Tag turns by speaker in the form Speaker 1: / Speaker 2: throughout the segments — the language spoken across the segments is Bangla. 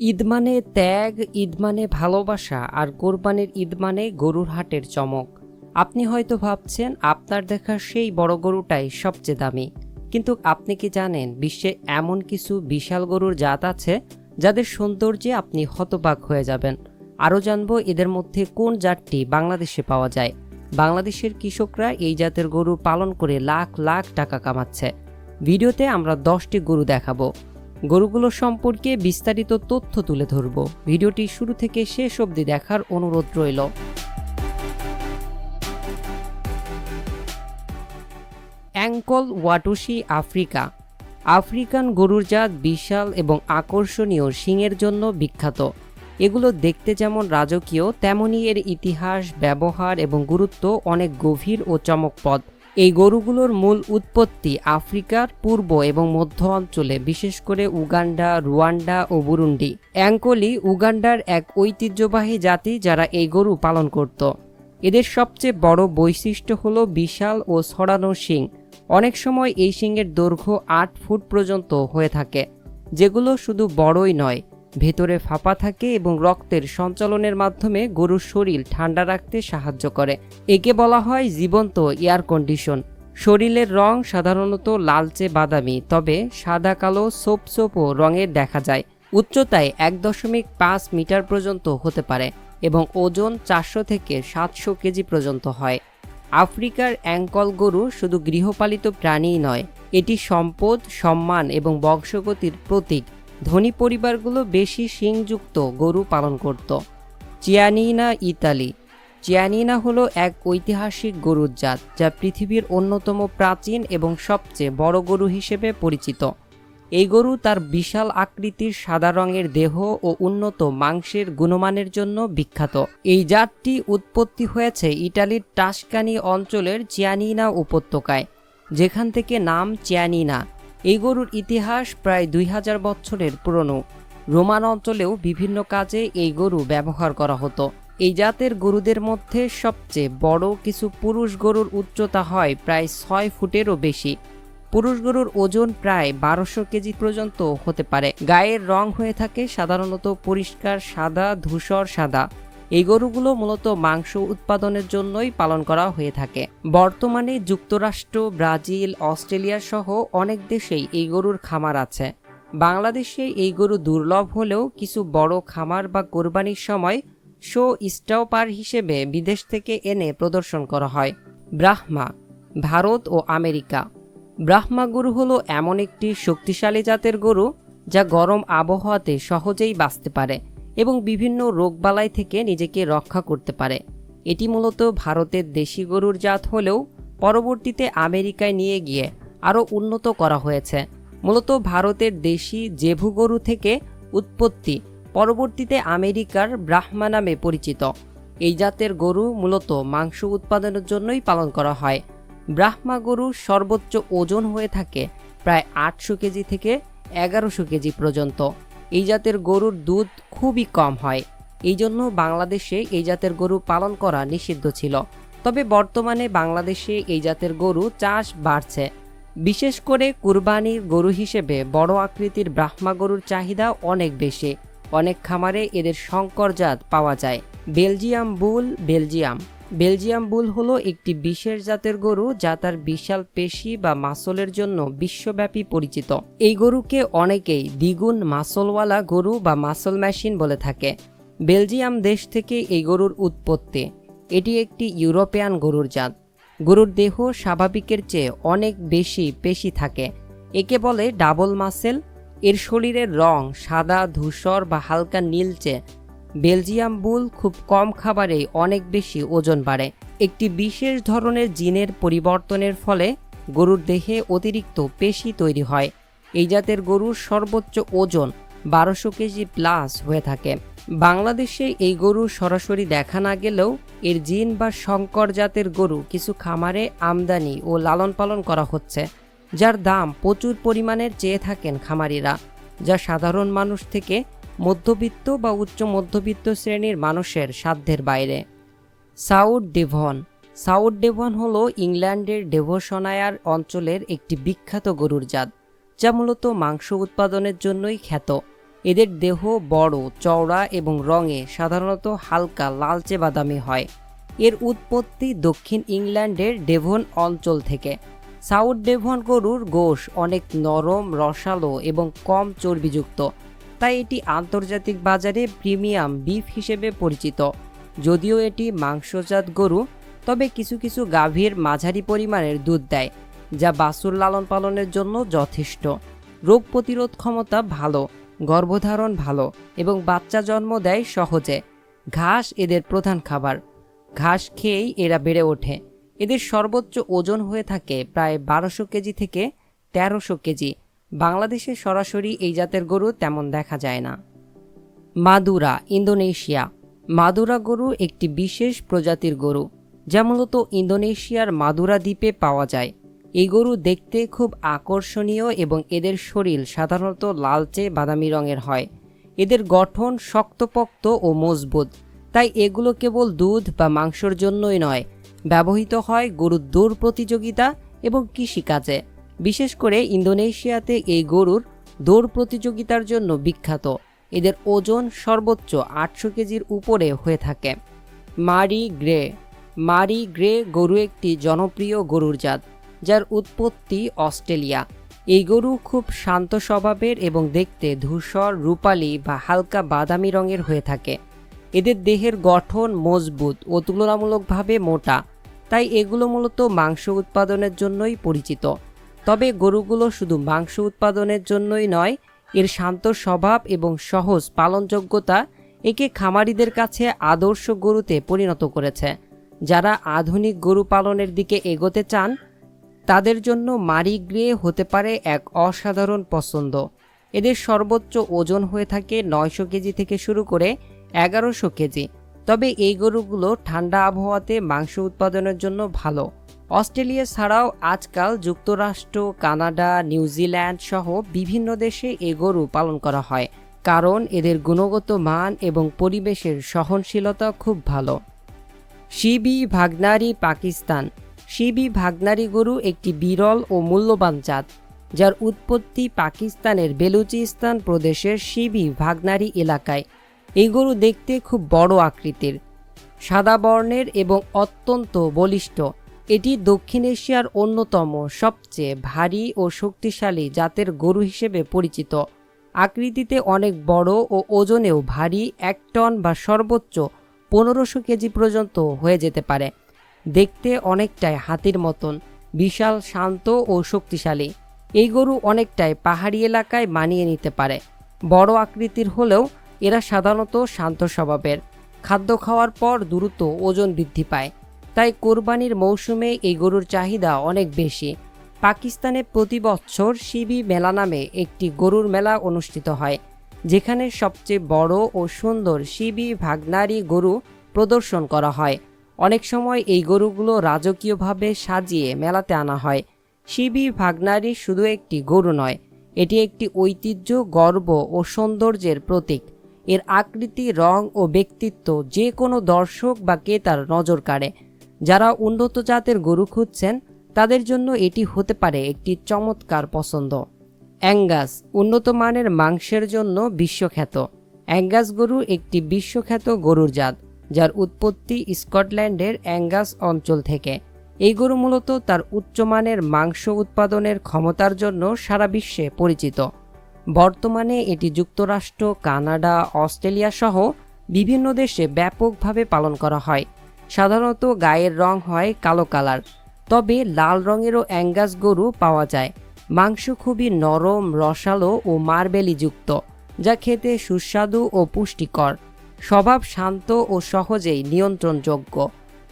Speaker 1: ঈদ মানে ত্যাগ, ঈদ মানে ভালোবাসা, আর কোরবানির ঈদ মানে গরুর হাটের চমক। আপনি হয়তো ভাবছেন আপনার দেখা সেই বড় গরুটাই সবচেয়ে দামি, কিন্তু আপনি কি জানেন বিশ্বে এমন কিছু বিশাল গরুর জাত আছে যাদের সৌন্দর্যে আপনি হতবাক হয়ে যাবেন। আরও জানবো এদের মধ্যে কোন জাতটি বাংলাদেশে পাওয়া যায়। বাংলাদেশের কৃষকরা এই জাতের গরু পালন করে লাখ লাখ টাকা কামাচ্ছে। ভিডিওতে আমরা 10টি গরু দেখাবো। গরুগুলো সম্পর্কে বিস্তারিত তথ্য তুলে ধরব। ভিডিওটি শুরু থেকে শেষ অবধি দেখার অনুরোধ রইল। Ankle ওয়াটুশি Africa. আফ্রিকান গরুর জাত বিশাল এবং আকর্ষণীয় শিংয়ের জন্য বিখ্যাত। এগুলো দেখতে যেমন রাজকীয়, তেমনি এর ইতিহাস, ব্যবহার এবং গুরুত্ব অনেক গভীর ও চমকপ্রদ। এই গরুগুলোর মূল উৎপত্তি আফ্রিকার পূর্ব এবং মধ্য অঞ্চলে, বিশেষ করে উগান্ডা, রুয়ান্ডা ও বুরুন্ডি। অ্যাঙ্কলি উগান্ডার এক ঐতিহ্যবাহী জাতি যারা এই গরু পালন করত। এদের সবচেয়ে বড় বৈশিষ্ট্য হলো বিশাল ও ছড়ানো শিং। অনেক সময় এই শিংয়ের দৈর্ঘ্য 8 ফুট পর্যন্ত হয়ে থাকে, যেগুলো শুধু বড়ই নয়, ভেতরে ফাঁপা থাকে এবং রক্তের সঞ্চালনের মাধ্যমে গরুর শরীর ঠান্ডা রাখতে সাহায্য করে। একে বলা হয় জীবন্ত এয়ার কন্ডিশন। শরীরের রং সাধারণত লালচে বাদামি, তবে সাদা কালো সোপসোপো রঙের দেখা যায়। উচ্চতায় 1.5 মিটার পর্যন্ত হতে পারে এবং ওজন 400 থেকে 700 কেজি পর্যন্ত হয়। আফ্রিকার অ্যাঙ্কল গরু শুধু গৃহপালিত প্রাণীই নয়, এটি সম্পদ, সম্মান এবং বংশগতির প্রতীক। ধনী পরিবারগুলো বেশি শিংযুক্ত গরু পালন করত। চিয়ানিনা ইতালি। চিয়ানিনা হলো এক ঐতিহাসিক গরুর জাত যা পৃথিবীর অন্যতম প্রাচীন এবং সবচেয়ে বড় গরু হিসেবে পরিচিত। এই গরু তার বিশাল আকৃতির, সাদা রঙের দেহ ও উন্নত মাংসের গুণমানের জন্য বিখ্যাত। এই জাতটি উৎপত্তি হয়েছে ইটালির টাস্কানি অঞ্চলের চিয়ানিনা উপত্যকায়, যেখান থেকে নাম চিয়ানিনা। এই গরুর ইতিহাস প্রায় 2000 বছরের পুরনো। রোমান অঞ্চলেও বিভিন্ন কাজে এই গরু ব্যবহার করা হতো। এই জাতের গরুদের মধ্যে সবচেয়ে বড় কিছু পুরুষ গরুর উচ্চতা হয় প্রায় 6 ফুটেরও বেশি। পুরুষ গরুর ওজন প্রায় 1200 কেজি পর্যন্ত হতে পারে। গায়ের রং হয়ে থাকে সাধারণত পরিষ্কার সাদা, ধূসর সাদা। এই গরুগুলো মূলত মাংস উৎপাদনের জন্যই পালন করা হয়ে থাকে। বর্তমানে যুক্তরাষ্ট্র, ব্রাজিল, অস্ট্রেলিয়া সহ অনেক দেশেই এই গরুর খামার আছে। বাংলাদেশে এই গরু দুর্লভ হলেও কিছু বড় খামার বা কোরবানির সময় শো স্টপার হিসেবে বিদেশ থেকে এনে প্রদর্শন করা হয়। ব্রাহ্মা। ভারত ও আমেরিকা। ব্রাহ্মা গরু হলো এমন একটি শক্তিশালী জাতের গরু যা গরম আবহাওয়াতে সহজেই বাঁচতে পারে এবং বিভিন্ন রোগবালাই থেকে নিজেকে রক্ষা করতে পারে। এটি মূলত ভারতের দেশি গরুর জাত হলেও পরবর্তীতে আমেরিকায় নিয়ে গিয়ে আরও উন্নত করা হয়েছে। মূলত ভারতের দেশি জেভু গরু থেকে উৎপত্তি, পরবর্তীতে আমেরিকার ব্রাহ্মা নামে পরিচিত। এই জাতের গরু মূলত মাংস উৎপাদনের জন্যই পালন করা হয়। ব্রাহ্মা গরুর সর্বোচ্চ ওজন হয়ে থাকে প্রায় 800 কেজি থেকে 1100 কেজি পর্যন্ত। এই জাতের গরুর দুধ খুবই কম হয়, এই জন্য বাংলাদেশে এই জাতের গরু পালন করা নিষিদ্ধ ছিল। তবে বর্তমানে বাংলাদেশে এই জাতের গরু চাষ বাড়ছে। বিশেষ করে কুরবানির গরু হিসেবে বড় আকৃতির ব্রাহ্মা গরুর চাহিদা অনেক বেশি। অনেক খামারে এদের সংকর জাত পাওয়া যায়। বেলজিয়াম বুল। বেলজিয়াম বুল হলো একটি বিশেষ জাতের গরু যা তার বিশাল পেশি বা মাসলের জন্য বিশ্বব্যাপী পরিচিত। এই গরুকে অনেকেই দ্বিগুণ মাসলওয়ালা গরু বা মাসল মেশিন বলে থাকে। বেলজিয়াম দেশ থেকে এই গরুর উৎপত্তি। এটি একটি ইউরোপিয়ান গরুর জাত। গরুর দেহ স্বাভাবিকের চেয়ে অনেক বেশি পেশি থাকে, একে বলে ডাবল মাসেল। এর শরীরের রং সাদা, ধূসর বা হালকা নীলচে। বেলজিয়াম বুল খুব কম খাবারেই অনেক বেশি ওজন বাড়ে। একটি বিশেষ ধরনের জিনের পরিবর্তনের ফলে গরুর দেহে অতিরিক্ত পেশি তৈরি হয়। এই জাতের গরুর সর্বোচ্চ ওজন 1200 কেজি প্লাস হয়ে থাকে। বাংলাদেশে এই গরু সরাসরি দেখা না গেলেও এর জিন বা সংকর জাতের গরু কিছু খামারে আমদানি ও লালন পালন করা হচ্ছে, যার দাম প্রচুর পরিমাণের চেয়ে থাকেন খামারিরা, যা সাধারণ মানুষ থেকে মধ্যবিত্ত বা উচ্চ মধ্যবিত্ত শ্রেণীর মানুষের সাধ্যের বাইরে। সাউথ ডেভন হলো ইংল্যান্ডের ডেভোশনায়ার অঞ্চলের একটি বিখ্যাত গরুর জাত, যা মূলত মাংস উৎপাদনের জন্যই খ্যাত। এদের দেহ বড়, চওড়া এবং রঙে সাধারণত হালকা লালচে বাদামি হয়। এর উৎপত্তি দক্ষিণ ইংল্যান্ডের ডেভন অঞ্চল থেকে। সাউথ ডেভন গরুর গোশ অনেক নরম, রসালো এবং কম চর্বিযুক্ত, তাই এটি আন্তর্জাতিক বাজারে প্রিমিয়াম বিফ হিসেবে পরিচিত। যদিও এটি মাংসজাত গরু, তবে কিছু কিছু গাভীর মাঝারি পরিমাণের দুধ দেয়, যা বাছুর লালন পালনের জন্য যথেষ্ট। রোগ প্রতিরোধ ক্ষমতা ভালো, গর্ভধারণ ভালো এবং বাচ্চা জন্ম দেয় সহজে। ঘাস এদের প্রধান খাবার। ঘাস খেয়েই এরা বেড়ে ওঠে। এদের সর্বোচ্চ ওজন হয়ে থাকে প্রায় 1200 কেজি থেকে 1300 কেজি। বাংলাদেশে সরাসরি এই জাতের গরু তেমন দেখা যায় না। মাদুরা, ইন্দোনেশিয়া। মাদুরা গরু একটি বিশেষ প্রজাতির গরু, যা মূলত ইন্দোনেশিয়ার মাদুরা দ্বীপে পাওয়া যায়। এই গরু দেখতে খুব আকর্ষণীয় এবং এদের শরীর সাধারণত লালচে বাদামি রঙের হয়। এদের গঠন শক্তপোক্ত ও মজবুত, তাই এগুলো কেবল দুধ বা মাংসের জন্যই নয়, ব্যবহৃত হয় গরুর দৌড় প্রতিযোগিতা এবং কৃষিকাজে। বিশেষ করে ইন্দোনেশিয়াতে এই গরুর দৌড় প্রতিযোগিতার জন্য বিখ্যাত। এদের ওজন সর্বোচ্চ 800 কেজির উপরে হয়ে থাকে। মারি গ্রে। মারি গ্রে গরু একটি জনপ্রিয় গরুর জাত, যার উৎপত্তি অস্ট্রেলিয়া। এই গরু খুব শান্ত স্বভাবের এবং দেখতে ধূসর, রূপালী বা হালকা বাদামি রঙের হয়ে থাকে। এদের দেহের গঠন মজবুত ও তুলনামূলকভাবে মোটা, তাই এগুলো মূলত মাংস উৎপাদনের জন্যই পরিচিত। তবে গরুগুলো শুধু মাংস উৎপাদনের জন্যই নয়, এর শান্ত স্বভাব এবং সহজ পালনযোগ্যতা একে খামারিদের কাছে আদর্শ গরুতে পরিণত করেছে। যারা আধুনিক গরু পালনের দিকে এগোতে চান, তাদের জন্য মারি গ্রে হতে পারে এক অসাধারণ পছন্দ। এদের সর্বোচ্চ ওজন হয়ে থাকে 900 কেজি থেকে শুরু করে 1100 কেজি। তবে এই গরুগুলো ঠান্ডা আবহাওয়াতে মাংস উৎপাদনের জন্য ভালো। অস্ট্রেলিয়া ছাড়াও আজকাল যুক্তরাষ্ট্র, কানাডা, নিউজিল্যান্ড সহ বিভিন্ন দেশে এই গরু পালন করা হয়, কারণ এদের গুণগত মান এবং পরিবেশের সহনশীলতা খুব ভালো। শিবি ভাগনারি, পাকিস্তান। শিবি ভাগনারি গরু একটি বিরল ও মূল্যবান জাত, যার উৎপত্তি পাকিস্তানের বেলুচিস্তান প্রদেশের শিবি ভাগনারি এলাকায়। এই গরু দেখতে খুব বড় আকৃতির, সাদা বর্ণের এবং অত্যন্ত বলিষ্ঠ। এটি দক্ষিণ এশিয়ার অন্যতম সবচেয়ে ভারী ও শক্তিশালী জাতের গরু হিসেবে পরিচিত। আকৃতিতে অনেক বড় ও ওজনেও ভারী, 1 টন বা সর্বোচ্চ 1500 কেজি পর্যন্ত হয়ে যেতে পারে। দেখতে অনেকটাই হাতির মতন, বিশাল, শান্ত ও শক্তিশালী। এই গরু অনেকটাই পাহাড়ি এলাকায় মানিয়ে নিতে পারে। বড় আকৃতির হলেও এরা সাধারণত শান্ত স্বভাবের। খাদ্য খাওয়ার পর দ্রুত ওজন বৃদ্ধি পায়, তাই কোরবানির মৌসুমে এই গরুর চাহিদা অনেক বেশি। পাকিস্তানে প্রতি বছর শিবি মেলা নামে একটি গরুর মেলা অনুষ্ঠিত হয়, যেখানে সবচেয়ে বড় ও সুন্দর শিবি ভাগনারি গরু প্রদর্শন করা হয়। অনেক সময় এই গরুগুলো রাজকীয়ভাবে সাজিয়ে মেলাতে আনা হয়। শিবি ভাগনারি শুধু একটি গরু নয়, এটি একটি ঐতিহ্য, গর্ব ও সৌন্দর্যের প্রতীক। এর আকৃতি, রং ও ব্যক্তিত্ব যে কোনো দর্শক বা ক্রেতার নজর কাড়ে। যারা উন্নত জাতের গরু খুঁজছেন, তাদের জন্য এটি হতে পারে একটি চমৎকার পছন্দ। অ্যাঙ্গাস, উন্নত মানের মাংসের জন্য বিশ্বখ্যাত। অ্যাঙ্গাস গরু একটি বিশ্বখ্যাত গরুর জাত, যার উৎপত্তি স্কটল্যান্ডের অ্যাঙ্গাস অঞ্চল থেকে। এই গরু মূলত তার উচ্চমানের মাংস উৎপাদনের ক্ষমতার জন্য সারা বিশ্বে পরিচিত। বর্তমানে এটি যুক্তরাষ্ট্র, কানাডা, অস্ট্রেলিয়া সহ বিভিন্ন দেশে ব্যাপকভাবে পালন করা হয়। সাধারণত গায়ের রং হয় কালো কালার, তবে লাল রঙেরও অ্যাঙ্গাস গরু পাওয়া যায়। মাংস খুবই নরম, রসালো ও মার্বেলিযুক্ত, যা খেতে সুস্বাদু ও পুষ্টিকর। স্বভাব শান্ত ও সহজেই নিয়ন্ত্রণযোগ্য।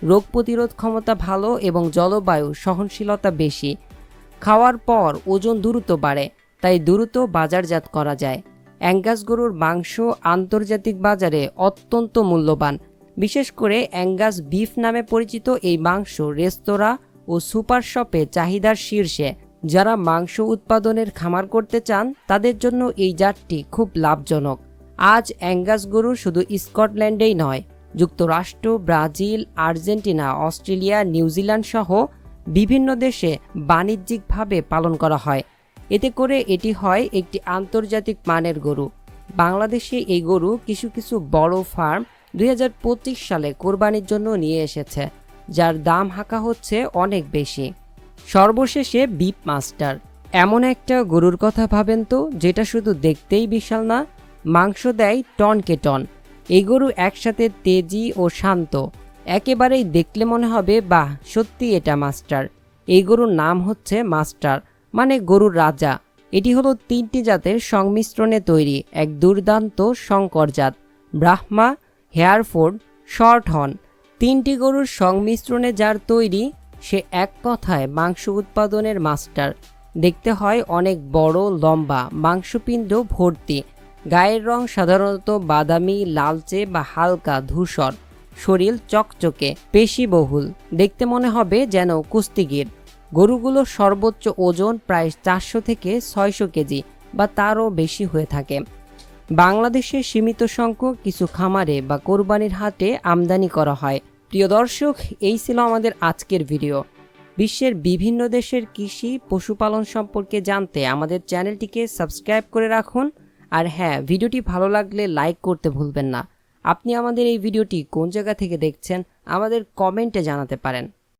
Speaker 1: রোগ প্রতিরোধ ক্ষমতা ভালো এবং জলবায়ু সহনশীলতা বেশি। খাওয়ার পর ওজন দ্রুত বাড়ে, তাই দ্রুত বাজারজাত করা যায়। অ্যাঙ্গাস গরুর মাংস আন্তর্জাতিক বাজারে অত্যন্ত মূল্যবান। বিশেষ করে অ্যাঙ্গাস বিফ নামে পরিচিত এই মাংস রেস্তোরাঁ ও সুপার শপে চাহিদার শীর্ষে। যারা মাংস উৎপাদনের খামার করতে চান, তাদের জন্য এই জাতটি খুব লাভজনক। আজ অ্যাঙ্গাস গরু শুধু স্কটল্যান্ডেই নয়, যুক্তরাষ্ট্র, ব্রাজিল, আর্জেন্টিনা, অস্ট্রেলিয়া, নিউজিল্যান্ড সহ বিভিন্ন দেশে বাণিজ্যিকভাবে পালন করা হয়। এতে করে এটি হয় একটি আন্তর্জাতিক মানের গরু। বাংলাদেশে এই গরু কিছু কিছু বড় ফার্ম 2025 সালে কোরবানির জন্য নিয়ে এসেছে, যার দাম হাঁকা হচ্ছে অনেক বেশি। সর্বশেষে বিপ মাস্টার, এমন একটা গরুর কথা ভাবেন তো, যেটা শুধু দেখতেই বিশাল না, মাংস দেয় টনকে টন। এই গরু একসাথে তেজি ও শান্ত, একেবারেই দেখলে মনে হবে বাহ, সত্যি এটা মাস্টার। এই গরুর নাম হচ্ছে মাস্টার, মানে গরুর রাজা। এটি হলো 3টি জাতের সংমিশ্রণে তৈরি এক দুর্দান্ত সংকর জাত, ব্রাহ্মা, হেয়ারফোর্ড, শর্ট হর্ন। 3টি গরুর সংমিশ্রণে যার তৈরি, সে এক কথায় মাংস উৎপাদনের মাস্টার। দেখতে হয় অনেক বড়, লম্বা, মাংসপিণ্ড ভর্তি। গায়ের রং সাধারণত বাদামি, লালচে বা হালকা ধূসর। শরীর চকচকে, পেশিবহুল, দেখতে মনে হবে যেন কুস্তিগির। গরুগুলোর সর্বোচ্চ ওজন প্রায় 400 থেকে 600 কেজি বা তারও বেশি হয়ে থাকে। বাংলাদেশে সীমিত সংখ্যক কিছু খামারে বা কোরবানির হাটে আমদানি করা হয়। প্রিয় দর্শক, এই ছিল আমাদের আজকের ভিডিও। বিশ্বের বিভিন্ন দেশের কৃষি পশুপালন সম্পর্কে জানতে আমাদের চ্যানেলটিকে সাবস্ক্রাইব করে রাখুন। আর হ্যাঁ, ভিডিওটি ভালো লাগলে লাইক করতে ভুলবেন না। আপনি আমাদের এই ভিডিওটি কোন জায়গা থেকে দেখছেন আমাদের কমেন্টে জানাতে পারেন।